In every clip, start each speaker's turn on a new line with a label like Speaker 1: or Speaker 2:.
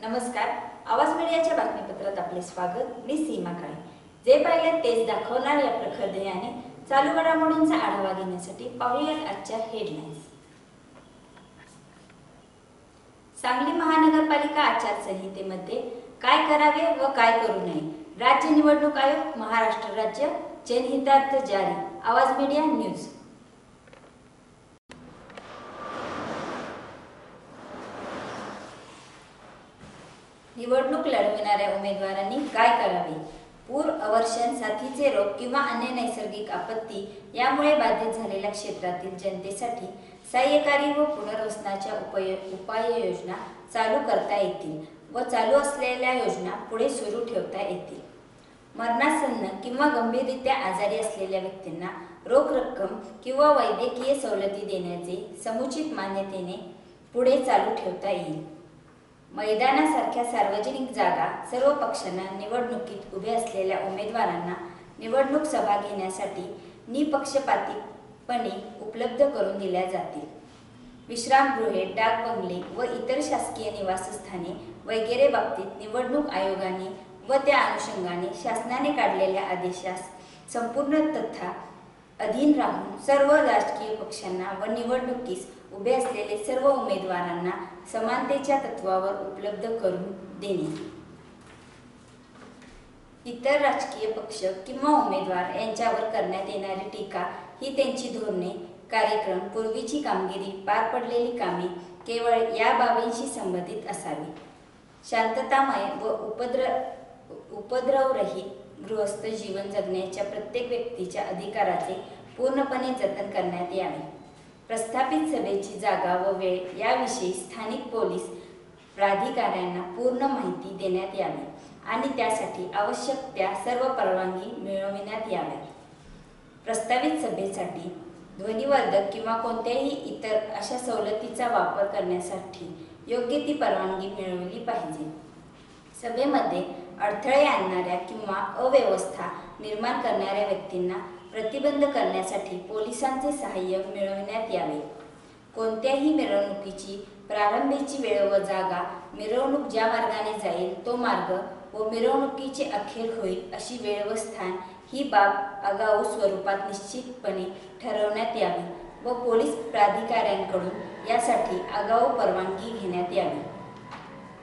Speaker 1: नमस्कार. आवाज मीडियाच्या बातमीपत्रात आपले स्वागत. मी सीमा काळे. जे पाहिलं तेच दाखवणार या प्रखर ध्येयाने चालू घडामोडींचा आढावा घेण्यासाठी पाहूयात आजच्या हेडलाईन्स. सांगली महानगरपालिका आचारसंहितेमध्ये काय करावे व काय करू नये. राज्य निवडणूक आयोग, महाराष्ट्र राज्य जनहितार्थ जारी. आवाज मीडिया न्यूज. निवडणूक लढविणाऱ्या उमेदवारांनी काय करावे. पूर, अवर्षण, साथीचे रोग किंवा अन्य नैसर्गिक आपत्ती यामुळे बाधित झालेल्या क्षेत्रातील जनतेसाठी सहाय्यकारी व पुनर्वसनाच्या उपाययोजना चालू करता येतील व चालू असलेल्या योजना पुढे सुरू ठेवता येतील. मरणासन्न किंवा गंभीररित्या आजारी असलेल्या व्यक्तींना रोख रक्कम किंवा वैद्यकीय सवलती देण्याचे समुचित मान्यतेने पुढे चालू ठेवता येईल. मैदानासारख्या सार्वजनिक जागा सर्व पक्षांना निवडणुकीत उभे असलेल्या उमेदवारांना निवडणूक सभा घेण्यासाठी निपक्षपातीपणे उपलब्ध करून दिल्या जातील. विश्रामगृहे, डाक बंगले व इतर शासकीय निवासस्थाने वगैरे बाबतीत निवडणूक आयोगाने व त्या अनुषंगाने शासनाने काढलेल्या आदेशास संपूर्ण तथा अधीन राहून सर्व राजकीय पक्षांना व निवडणुकीस उभे असलेले सर्व उमेदवारांना समानतेच्या तत्वावर उपलब्ध करून देणे. इतर राजकीय पक्ष किंवा उमेदवार यांच्यावर करण्यात येणारी टीका ही त्यांची धोरणे, कार्यक्रम, पूर्वीची कामगिरी, पार पडलेली कामे केवळ या बाबींशी संबंधित असावी. शांततामय व उपद्रवरहित गृहस्थ जीवन जगण्याच्या प्रत्येक व्यक्तीच्या अधिकाराचे पूर्णपणे जतन करण्यात यावे. प्रस्थापित सभेची जागा व वेळ याविषयी स्थानिक पोलीस प्राधिकाऱ्यांना पूर्ण माहिती देण्यात यावी आणि त्यासाठी आवश्यक त्या सर्व परवानगी मिळविण्यात याव्यात. प्रस्तावित सभेसाठी ध्वनिवर्धक किंवा कोणत्याही इतर अशा सवलतीचा वापर करण्यासाठी योग्य ती परवानगी मिळवली पाहिजे. सभेमध्ये अडथळे आणणाऱ्या किंवा अव्यवस्था निर्माण करणाऱ्या व्यक्तींना प्रतिबंध करण्यासाठी पोलिसांचे सहाय्य मिळविण्यात यावे. कोणत्याही मिरवणुकीची प्रारंभीची वेळ व जागा, मिरवणूक ज्या मार्गाने जाईल तो मार्ग व मिरवणुकीचे अखेर होईल अशी वेळ व स्थान ही बाब आगाऊ स्वरूपात निश्चितपणे ठरवण्यात यावी व पोलीस प्राधिकाऱ्यांकडून यासाठी आगाऊ परवानगी घेण्यात यावी.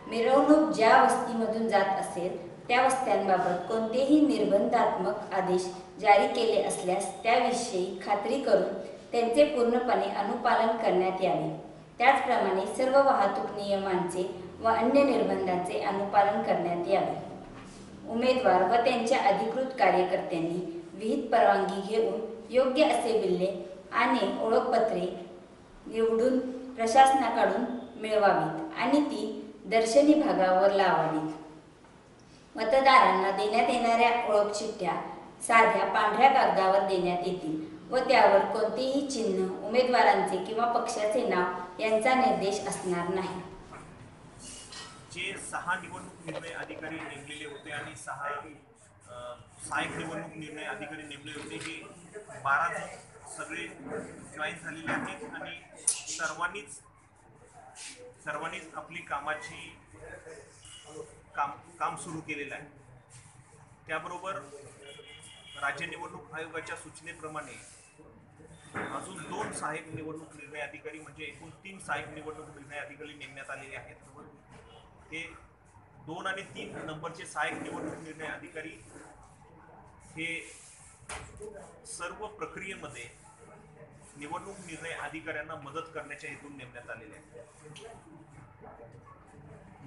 Speaker 1: मिरवणूक ज्या वस्तीमधून जात असेल त्या वस्त्यांबाबत कोणतेही निर्बंधात्मक आदेश जारी केले असल्यास त्याविषयी खात्री करून त्यांचे पूर्णपणे अनुपालन करण्यात यावे. त्याचप्रमाणे सर्व वाहतूक नियमांचे व अन्य निर्बंधांचे अनुपालन करण्यात यावे. उमेदवार व त्यांच्या अधिकृत कार्यकर्त्यांनी विहित परवानगी घेऊन योग्य असे बिल्ले आणि ओळखपत्रे निवडून प्रशासनाकडून मिळवावीत आणि ती दर्शनी भागावर लावावीत. मतदारांना देण्यात येणाऱ्या ओळख चिठ्ठ्या साध्या पांढऱ्या कागदावर देण्यात येतील व त्यावर कोणतेही चिन्ह, उमेदवारांचे किंवा पक्षाचे नाव यांचा निर्देश असणार नाही.
Speaker 2: जे 6 निवडणूक निर्णय अधिकारी नेमलेले होते आणि 6 सहाय्यक निवडणूक निर्णय अधिकारी नेमले होते, हे 12 सगळे जॉईन झालेले आहेत आणि सर्वांनीच आपली कामाची काम सुरू केलेलं आहे. त्याबरोबर राज्य निवडणूक आयोगाच्या सूचनेप्रमाणे अजून 2 सहाय्यक निवडणूक निर्णय अधिकारी म्हणजे एकूण 3 सहाय्यक निवडणूक निर्णय अधिकारी नेमण्यात आलेले आहेत. हे 2 आणि 3 नंबरचे सहाय्यक निवडणूक निर्णय अधिकारी हे सर्व प्रक्रियेमध्ये निवडणूक निर्णय अधिकाऱ्यांना मदत करण्याच्या हेतून नेमण्यात आलेले आहेत.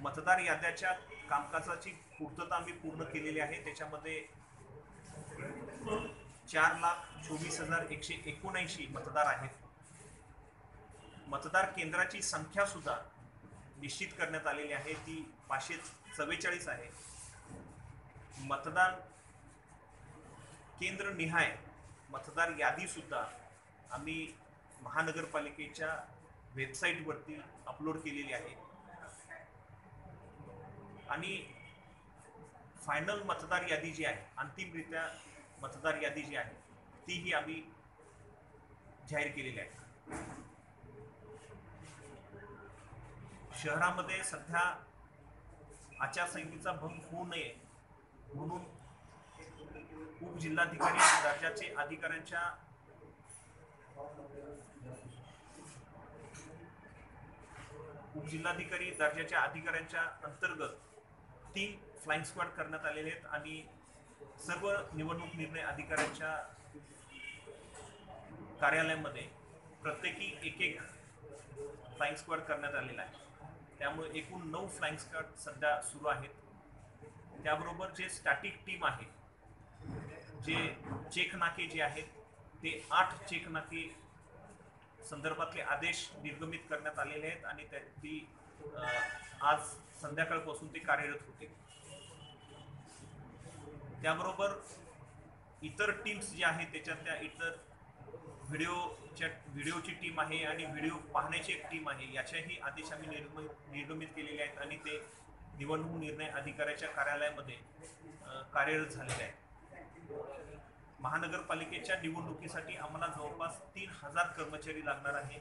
Speaker 2: मतदार याद्याच्या कामकाजाची पूर्तता आम्ही पूर्ण केलेली आहे. त्याच्यामध्ये 4,24,179 मतदार आहेत. मतदार केंद्राची संख्या सुद्धा निश्चित करण्यात आलेली आहे, ती 544 आहे. मतदान केंद्र निहाय मतदार यादी सुद्धा आम्ही महानगरपालिकेच्या वेबसाईटवरती अपलोड केलेली आहे आणि फायनल मतदार यादी जी आहे, अंतिमरित्या मतदार यादी जी आहे तीही आम्ही जाहीर केलेली आहे. शहरामध्ये सध्या आचारसंहितेचा भंग होऊ नये म्हणून उपजिल्हाधिकारी दर्जाचे अधिकाऱ्यांच्या उपजिल्हाधिकारी दर्जाच्या अधिकाऱ्यांच्या अंतर्गत 3 फ्लाइंग स्क्वॉड करण्यात आलेले आहेत आणि सर्व निवडणूक निर्णय अधिकाऱ्यांच्या कार्यालयामध्ये प्रत्येकी एक फ्लाइंग स्क्वॉड करण्यात आलेला आहे. त्यामुळे एकूण 9 फ्लाइंग स्क्वॉड सध्या सुरू आहेत. त्याबरोबर जे स्टॅटिक टीम आहे, जे चेक नाके जे आहेत ते 8 चेक नाके संदर्भातले आदेश निर्गमित करण्यात आलेले आहेत आणि ती आज संध्याकाळपासून ते कार्यरत होते. त्याबरोबर इतर टीम्स जे आहेत त्याच्यातल्या इतर व्हिडिओची टीम आहे आणि व्हिडिओ पाहण्याची एक टीम आहे, याच्याही आदेश आम्ही निर्गमित केलेले आहेत आणि ते निवडणूक निर्णय अधिकाऱ्याच्या कार्यालयामध्ये कार्यरत झालेले आहेत. महानगरपालिकेच्या निवडणुकीसाठी आम्हाला जवळपास 3000 कर्मचारी लागणार आहे.